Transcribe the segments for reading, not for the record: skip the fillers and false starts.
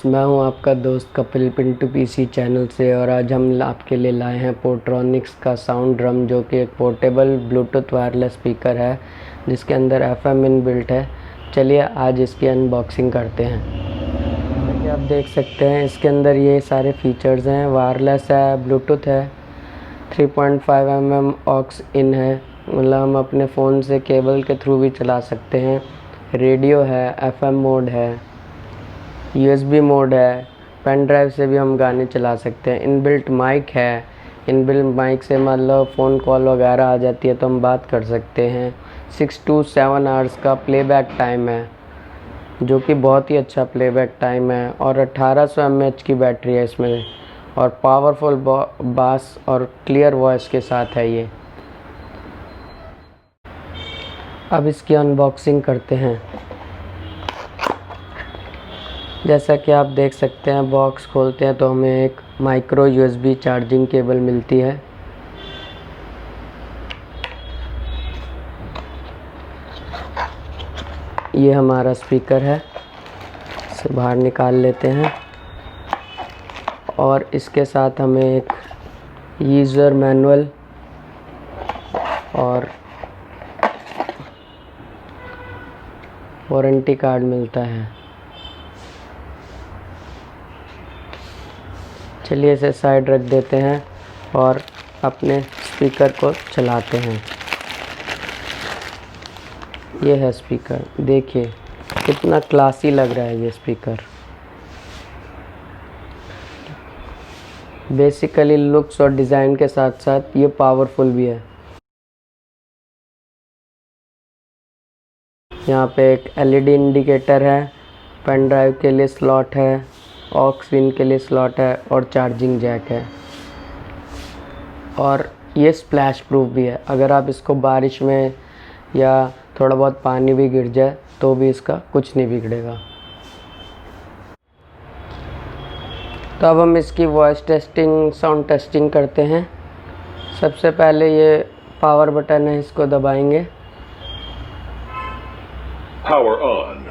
मैं हूं आपका दोस्त कपिल पिंटू पीसी चैनल से और आज हम आपके लिए लाए हैं पोर्ट्रॉनिक्स का साउंड ड्रम, जो कि एक पोर्टेबल ब्लूटूथ वायरलेस स्पीकर है जिसके अंदर एफएम इनबिल्ट है। चलिए आज इसकी अनबॉक्सिंग करते हैं। जैसा कि आप देख सकते हैं इसके अंदर ये सारे फीचर्स हैं। वायरलेस है, ब्लूटूथ है, 3.5 mm ऑक्स इन है, मतलब हम अपने फ़ोन से केबल के थ्रू भी चला सकते हैं। रेडियो है, एफएम मोड है, यूएसबी मोड है, पेन ड्राइव से भी हम गाने चला सकते हैं। इनबिल्ट माइक है, इनबिल्ट माइक से मतलब फ़ोन कॉल वगैरह आ जाती है तो हम बात कर सकते हैं। 6 to 7 आवर्स का प्लेबैक टाइम है, जो कि बहुत ही अच्छा प्लेबैक टाइम है, और 1800 mAh की बैटरी है इसमें, और पावरफुल बास और क्लियर वॉइस के साथ है ये। अब इसकी अनबॉक्सिंग करते हैं। जैसा कि आप देख सकते हैं, बॉक्स खोलते हैं तो हमें एक माइक्रो यूएसबी चार्जिंग केबल मिलती है। ये हमारा स्पीकर है, इसे बाहर निकाल लेते हैं, और इसके साथ हमें एक यूज़र मैनुअल और वारंटी कार्ड मिलता है। चलिए इसे साइड रख देते हैं और अपने स्पीकर को चलाते हैं। ये है स्पीकर, देखिए कितना क्लासी लग रहा है ये स्पीकर। बेसिकली लुक्स और डिज़ाइन के साथ साथ ये पावरफुल भी है। यहाँ पे एक एलईडी इंडिकेटर है, पेन ड्राइव के लिए स्लॉट है, ऑक्स पिन के लिए स्लॉट है, और चार्जिंग जैक है। और ये स्प्लैश प्रूफ भी है, अगर आप इसको बारिश में या थोड़ा बहुत पानी भी गिर जाए तो भी इसका कुछ नहीं बिगड़ेगा। तो अब हम इसकी वॉइस टेस्टिंग, साउंड टेस्टिंग करते हैं। सबसे पहले ये पावर बटन है, इसको दबाएंगे पावर ऑन,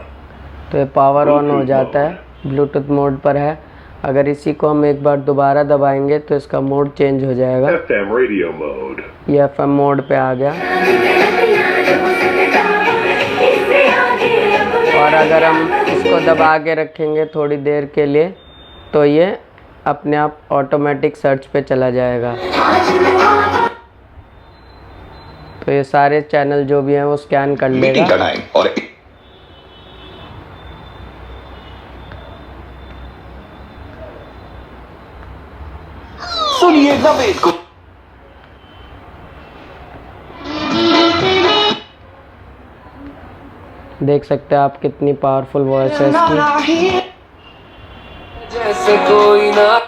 तो ये पावर ऑन हो जाता है, ब्लूटूथ मोड पर है। अगर इसी को हम एक बार दोबारा दबाएंगे तो इसका मोड चेंज हो जाएगा। FM रेडियो मोड, ये एफएम मोड पे आ गया। और अगर हम इसको दबा के रखेंगे थोड़ी देर के लिए तो ये अपने आप ऑटोमेटिक सर्च पे चला जाएगा। तो ये सारे चैनल जो भी हैं वो स्कैन कर लेगा। और सुनिए नवेद को। देख सकते हैं आप कितनी पावरफुल वॉइस है इसकी। जैसे कोई ना।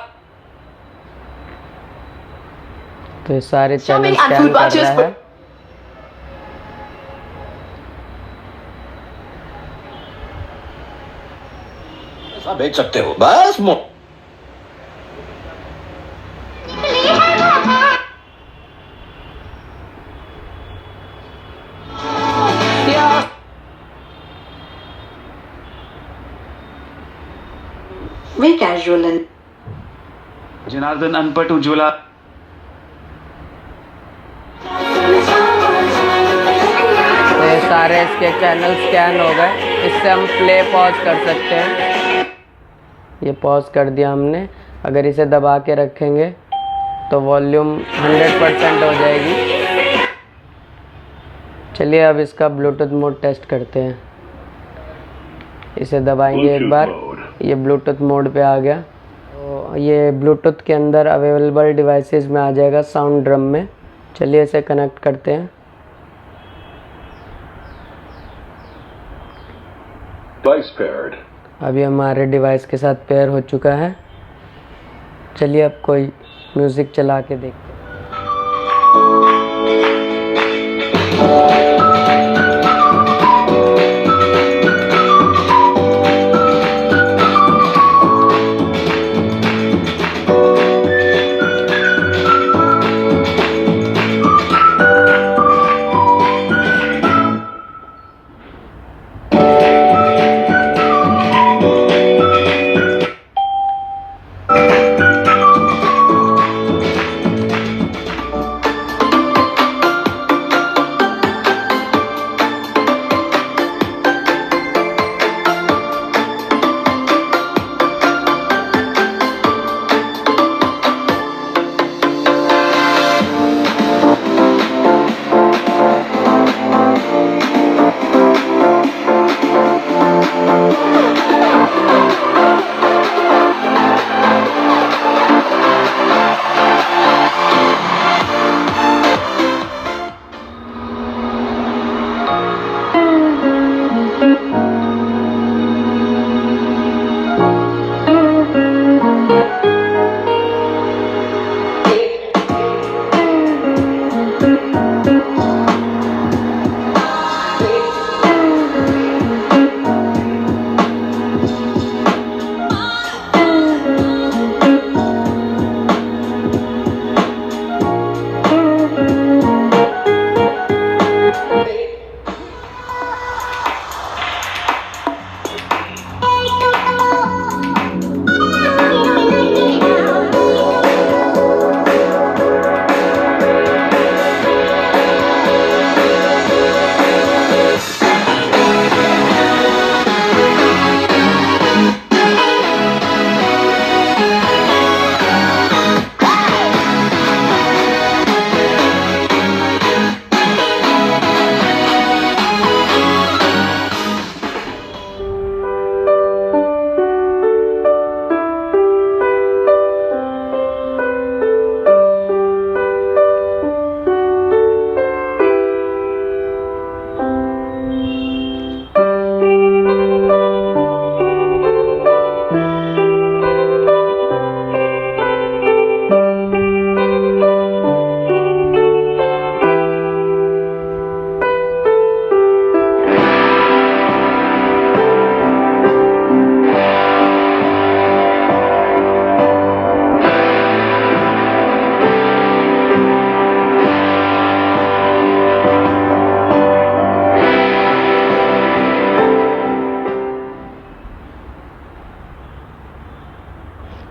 तो ये सारे चैनल स्कैन कर रहा है। ऐसा बेच सकते हो बस वे कैजुअल जनार्दन अनपट उज्ज्वला। तो ये सारे इसके चैनल स्कैन हो गए। इससे हम प्ले पॉज कर सकते हैं। ये पॉज कर दिया हमने। अगर इसे दबा के रखेंगे तो वॉल्यूम 100% हो जाएगी। चलिए अब इसका ब्लूटूथ मोड टेस्ट करते हैं। इसे दबाएंगे एक बार, ये ब्लूटूथ मोड पे आ गया। तो ये ब्लूटूथ के अंदर अवेलेबल डिवाइसेस में आ जाएगा, साउंड ड्रम में। चलिए इसे कनेक्ट करते हैं। अभी हमारे डिवाइस के साथ पेयर हो चुका है। चलिए अब कोई म्यूज़िक चला के देखते हैं।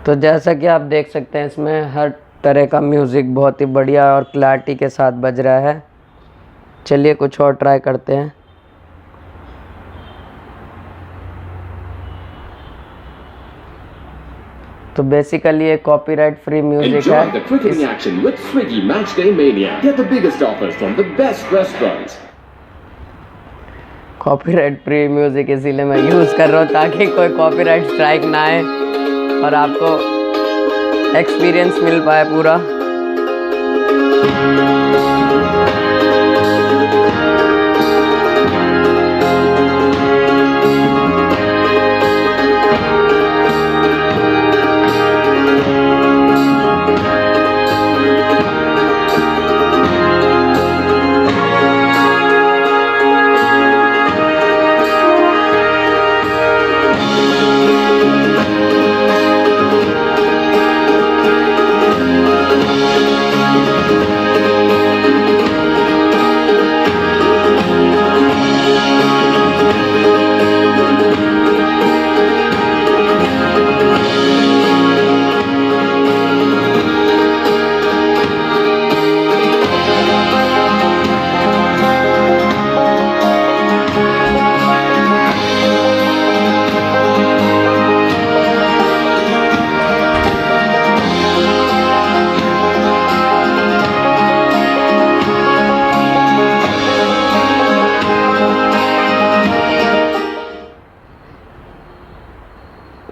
तो जैसा कि आप देख सकते हैं इसमें हर तरह का म्यूज़िक बहुत ही बढ़िया और क्लैरिटी के साथ बज रहा है। चलिए कुछ और ट्राई करते हैं। तो बेसिकली ये कॉपीराइट फ्री म्यूजिक है। Enjoy the cricketing action with Swiggy Matchday Mania. Get the biggest offers from the best restaurants. Copyright free music इसीलिए मैं यूज़ कर रहा हूँ ताकि कोई कॉपीराइट स्ट्राइक ना आए और आपको एक्सपीरियंस मिल पाए पूरा।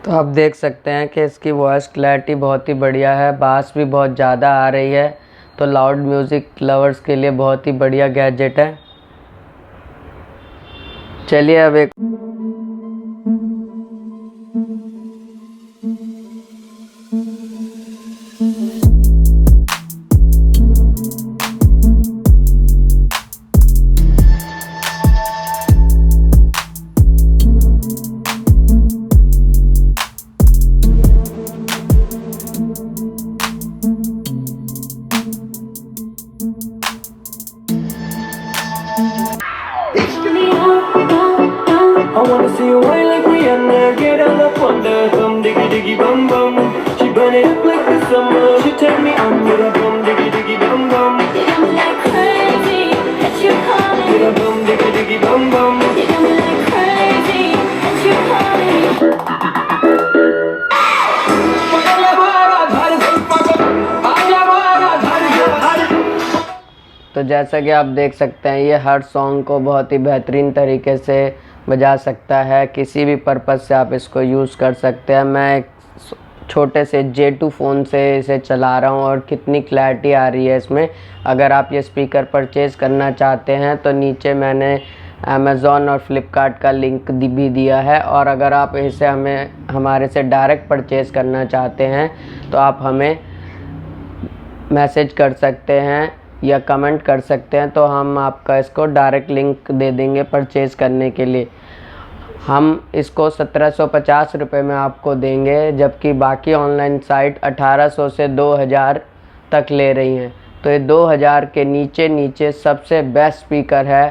तो आप देख सकते हैं कि इसकी वॉइस क्लैरिटी बहुत ही बढ़िया है, बास भी बहुत ज़्यादा आ रही है। तो लाउड म्यूज़िक लवर्स के लिए बहुत ही बढ़िया गैजेट है। चलिए अब एक I wanna see you wine like Rihanna, get on up on the bum diggy diggy bum bum. She burn it up like the summer. She turn me on with a bum diggy diggy bum bum. You got me like crazy, that you calling. With a bum diggy diggy bum bum. You got me like crazy, that you calling. तो जैसा कि आप देख सकते हैं ये हर song को बहुत ही बेहतरीन तरीके से बजा सकता है। किसी भी पर्पज़ से आप इसको यूज़ कर सकते हैं। मैं एक छोटे से J2 फ़ोन से इसे चला रहा हूँ और कितनी क्लैरिटी आ रही है इसमें। अगर आप ये स्पीकर परचेज़ करना चाहते हैं तो नीचे मैंने अमेज़ॉन और फ्लिपकार्ट का लिंक भी दिया है। और अगर आप इसे हमारे से डायरेक्ट परचेज़ करना चाहते हैं तो आप हमें मैसेज कर सकते हैं या कमेंट कर सकते हैं, तो हम आपका इसको डायरेक्ट लिंक दे देंगे परचेज़ करने के लिए। हम इसको 1750 रुपये में आपको देंगे, जबकि बाकी ऑनलाइन साइट 1800 से 2000 तक ले रही हैं। तो ये 2000 के नीचे सबसे बेस्ट स्पीकर है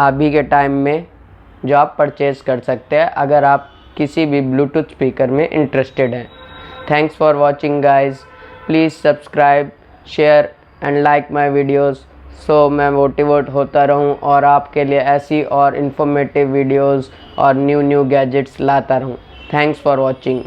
अभी के टाइम में जो आप परचेज़ कर सकते हैं अगर आप किसी भी ब्लूटूथ स्पीकर में इंटरेस्टेड हैं। Thanks for watching guys. Please subscribe, share and like my videos so मैं मोटिवेट होता रहूं और आपके लिए ऐसी और इन्फॉर्मेटिव वीडियोज़ और न्यू गैजेट्स लाता रहूं। Thanks for watching.